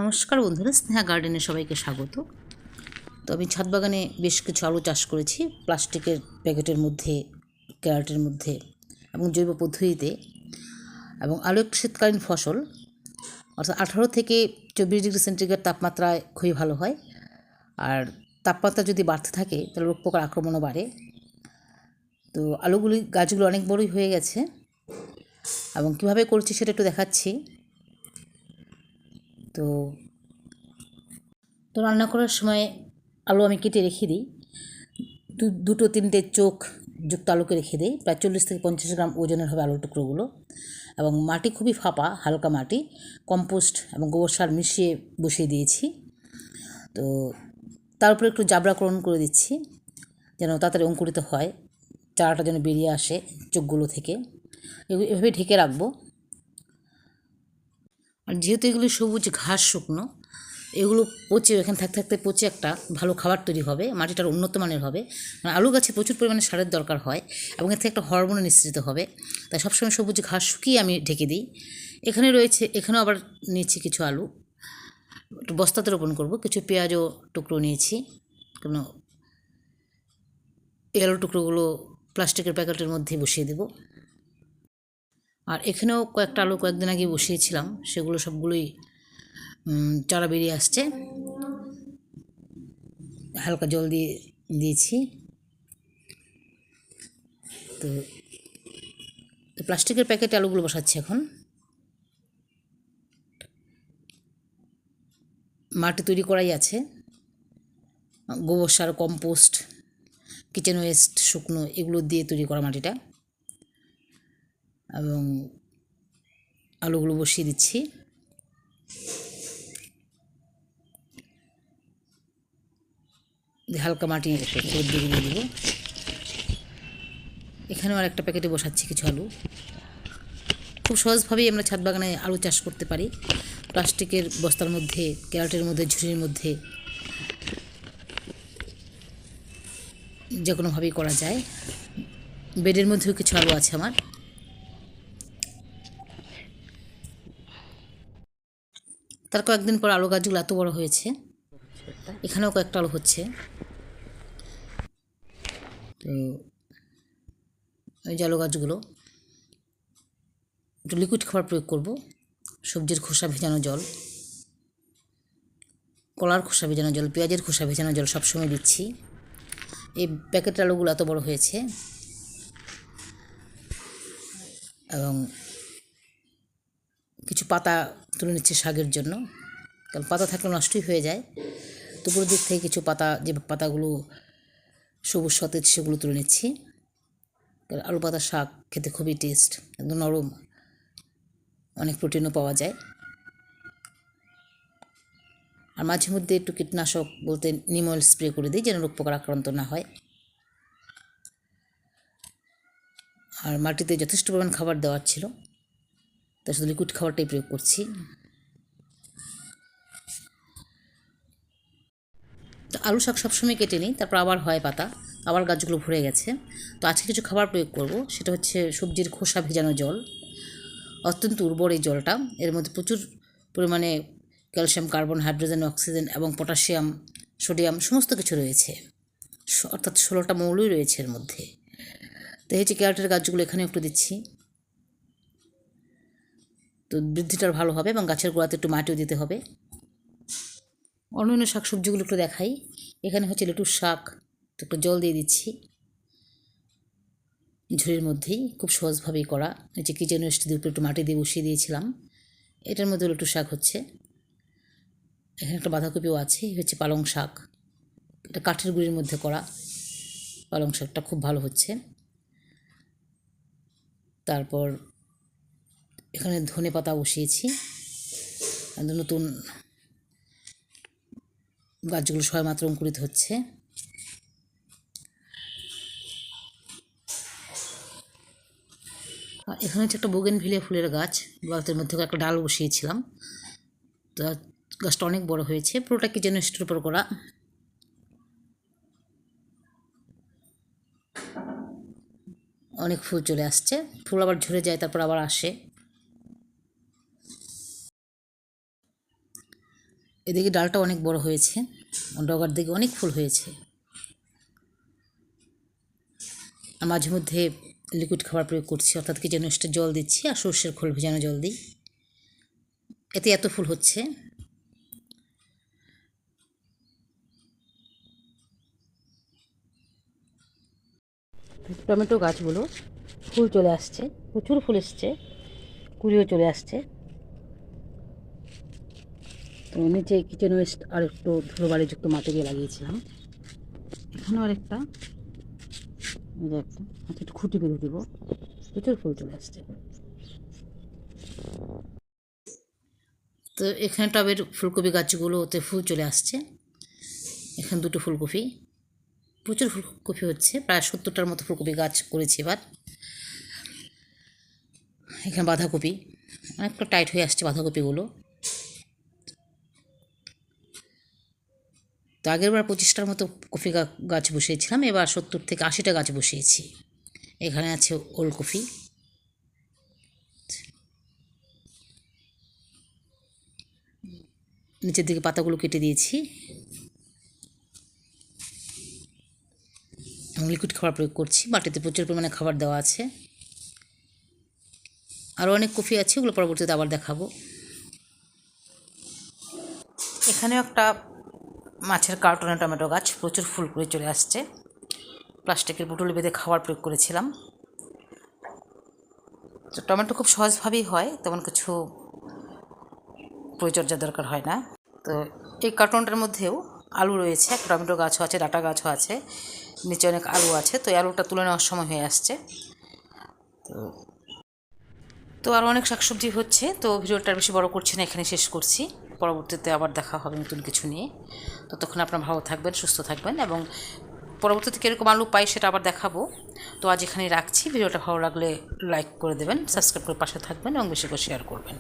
নমস্কার বন্ধুরা, স্নেহা গার্ডেনে সবাইকে স্বাগত। তো আমি ছাদ বাগানে বেশ কিছু আলু চাষ করেছি প্লাস্টিকের প্যাকেটের মধ্যে, ক্যারেটের মধ্যে এবং জৈব পদ্ধতিতে। এবং আলু একটি শীতকালীন ফসল, অর্থাৎ 18 থেকে 24 ডিগ্রি সেন্টিগ্রেড তাপমাত্রায় খুবই ভালো হয়। আর তাপমাত্রা যদি বাড়তে থাকে তাহলে রোগ পোকার আক্রমণও বাড়ে। তো গাছগুলো অনেক বড়ই হয়ে গেছে এবং কীভাবে করছি সেটা একটু দেখাচ্ছি। তো রান্না করার সময় আলু আমি কেটে রেখে দিই, দুটো তিনটে চোখ যুক্ত আলুকে রেখে দিই। প্রায় 40 থেকে 50 গ্রাম ওজনের হবে আলুর টুকরোগুলো। এবং মাটি খুবই ফাঁপা, হালকা মাটি, কম্পোস্ট এবং গোবর সার মিশিয়ে বসিয়ে দিয়েছি। তো তার উপরে একটু জাবড়াকরণ করে দিচ্ছি যেন তাড়াতাড়ি অঙ্কুরিত হয়, চারাটা যেন বেরিয়ে আসে চোখগুলো থেকে। এভাবে ঢেকে রাখবো। আর যেহেতু এগুলি সবুজ ঘাস শুকনো, এগুলো পচে এখানে থাকতে থাকতে পচে একটা ভালো খাবার তৈরি হবে, মাটিটার উন্নত মানের হবে। আলু গাছে প্রচুর পরিমাণে সারের দরকার হয় এবং এর থেকে একটা হরমোন নিঃসৃত হবে। তাই সবসময় সবুজ ঘাস শুকিয়ে আমি ঢেকে দিই। এখানেও আবার নিয়েছি কিছু আলু, একটু বস্তাতে রোপণ করবো। কিছু পেঁয়াজও টুকরো নিয়েছি, কেন এই আলুর টুকরোগুলো প্লাস্টিকের প্যাকেটের মধ্যে বসিয়ে দেবো। আর এখানেও কয়েকটা আলু কয়েকদিন আগে বসিয়েছিলাম, সেগুলো সবগুলোই চারা বেরিয়ে আসছে। হালকা জল দিয়েছি। তো প্লাস্টিকের প্যাকেটে আলুগুলো বসাচ্ছি এখন। মাটি তৈরি করাই আছে, গোবর সার, কম্পোস্ট, কিচেন ওয়েস্ট শুকনো, এগুলো দিয়ে তৈরি করা মাটিটা। এবং আলুগুলো বসিয়ে দিচ্ছি। হালকা মাটি দিয়ে দেবো। এখানেও আর একটা প্যাকেটে বসাচ্ছি কিছু আলু। খুব সহজভাবেই আমরা ছাদ বাগানে আলু চাষ করতে পারি, প্লাস্টিকের বস্তার মধ্যে, ক্যারেটের মধ্যে, ঝুড়ির মধ্যে, যে কোনোভাবেই করা যায়। বেডের মধ্যেও কিছু আলু আছে আমার। তার কয়েকদিন পর আলু গাছগুলো এত বড় হয়েছে, এখানেও কয়েকটা আলু হচ্ছে। তো এই যে আলু গাছগুলো, একটু লিকুইড খাবার প্রয়োগ করব। সবজির খোসা ভেজানো জল, কলার খোসা ভেজানো জল, পেঁয়াজের খোসা ভেজানো জল সবসময় দিচ্ছি। এই প্যাকেটের আলুগুলো এত বড় হয়েছে। এবং কিছু পাতা তুলে নিচ্ছে শাকের জন্য, কারণ পাতা থাকলে নষ্টই হয়ে যায়। দুপুরের দিক থেকে কিছু পাতা, যে পাতাগুলো সবুজ সতেজ, সেগুলো তুলে নিচ্ছি। আলু পাতা শাক খেতে খুবই টেস্ট, একদম নরম, অনেক প্রোটিনও পাওয়া যায়। আর মাঝে মধ্যে একটু কীটনাশক বলতে নিম অয়েল স্প্রে করে দিই যেন রোগ পোকার আক্রান্ত না হয়। আর মাটিতে যথেষ্ট পরিমাণ খাবার দেওয়ার ছিল, তাই শুধু লিকুইড খাবারটাই প্রয়োগ করছি। তো আলু শাক সবসময় কেটে নিই, তারপর আবার হয় পাতা, আবার গাছগুলো ভরে গেছে। তো আজকে কিছু খাবার প্রয়োগ করব, সেটা হচ্ছে সবজির খোসা ভেজানো জল। অত্যন্ত উর্বর এই জলটা, এর মধ্যে প্রচুর পরিমাণে ক্যালসিয়াম, কার্বন, হাইড্রোজেন, অক্সিজেন এবং পটাশিয়াম, সোডিয়াম সমস্ত কিছু রয়েছে, অর্থাৎ 16টা মৌলই রয়েছে এর মধ্যে। তো এই যে ক্যারেটের গাছগুলো এখানে একটু দিচ্ছি, তো বৃদ্ধিটা ভালো হবে। এবং গাছের গোড়াতে একটু মাটিও দিতে হবে। অন্যান্য শাক সবজিগুলো একটু দেখাই। এখানে হচ্ছে লেটুস শাক, তো একটু জল দিয়ে দিচ্ছি ঝুড়ির মধ্যেই, খুব সহজভাবেই করা। এই যে কিচেন ওয়েস্ট দিয়ে উপরে একটু মাটি দিয়ে বসিয়ে দিয়েছিলাম, এটার মধ্যে লেটুস শাক হচ্ছে। এখানে একটা বাঁধাকপিও আছে। হচ্ছে পালং শাক, এটা কাঠের গুঁড়ির মধ্যে করা পালং শাকটা খুব ভালো হচ্ছে। তারপর এখানে ধনে পাতা বসিয়েছি, নতুন গাছগুলো সবেমাত্র অঙ্কুরিত হচ্ছে। এখানে হচ্ছে একটা বোগেনভিলিয়া ফুলের গাছ, গাছের মধ্যে একটা ডাল বসিয়েছিলাম। তো গাছটা অনেক বড় হয়েছে, পুরোটা কিচেন ওয়েস্টের উপর করা। অনেক ফুল চলে আসছে, ফুল আবার ঝরে যায়, তারপর আবার আসে। এদিকে ডালটা অনেক বড় হয়েছে, ডগার দিকে অনেক ফুল হয়েছে। আর মাঝে মধ্যে লিকুইড খাবার প্রয়োগ করছি, অর্থাৎ কিচেন ওয়েস্টের জল দিচ্ছি আর সর্ষের খোল ভেজানো জল দিই, এতে এত ফুল হচ্ছে। টমেটো গাছগুলো ফুল চলে আসছে, প্রচুর ফুল এসছে, কুড়িও চলে আসছে। তো নিচে কিচেন ওয়েস্ট আর একটু ধুলোবালিযুক্ত মাটি দিয়ে লাগিয়েছিলাম। এখানেও আরেকটা, একটু খুঁটি বেঁধে দিব, প্রচুর ফুল চলে আসছে। তো এখানে টবের ফুলকপি গাছগুলো ওতে ফুল চলে আসছে। এখানে দুটো ফুলকপি, প্রচুর ফুলকপি হচ্ছে, প্রায় 70টার মতো ফুলকপি গাছ করেছি এবার। এখানে বাঁধাকপি অনেকটা টাইট হয়ে আসছে বাঁধাকপিগুলো। তো আগেরবার 25টার মতো কপি গাছ বসিয়েছিলাম, এবার 70 থেকে 80টা গাছ বসিয়েছি। এখানে আছে ওলকপি, নিচের দিকে পাতাগুলো কেটে দিয়েছি এবং লিকুইড খাবার প্রয়োগ করছি। মাটিতে প্রচুর পরিমাণে খাবার দেওয়া আছে। আরও অনেক কপি আছে, ওগুলো পরবর্তীতে আবার দেখাবো। এখানেও একটা মাছের কার্টুনে টমেটো গাছ, প্রচুর ফুল করে চলে আসছে। প্লাস্টিকের বোতলে বেঁধে খাবার প্রয়োগ করেছিলাম। তো টমেটো খুব সহজভাবেই হয়, তেমন কিছু পরিচর্যা দরকার হয় না। তো এই কার্টুনটার মধ্যেও আলু রয়েছে, একটা টমেটো গাছও আছে, ডাঁটা গাছও আছে, নিচে অনেক আলু আছে। তো এই আলুটা তুলে নেওয়ার সময় হয়ে আসছে। তো আরও অনেক শাকসবজি হচ্ছে। তো ভিডিওটা বেশি বড় করছি না, এখানে শেষ করছি। পরবর্তীতে আবার দেখা হবে নতুন কিছু নিয়ে। ততক্ষণ আপনারা ভালো থাকবেন, সুস্থ থাকবেন, এবং পরবর্তীতে কীরকম আলু পাই সেটা আবার দেখাবো। তো আজ এখানেই রাখছি। ভিডিওটা ভালো লাগলে লাইক করে দেবেন, সাবস্ক্রাইব করে পাশে থাকবেন এবং বেশি করে শেয়ার করবেন।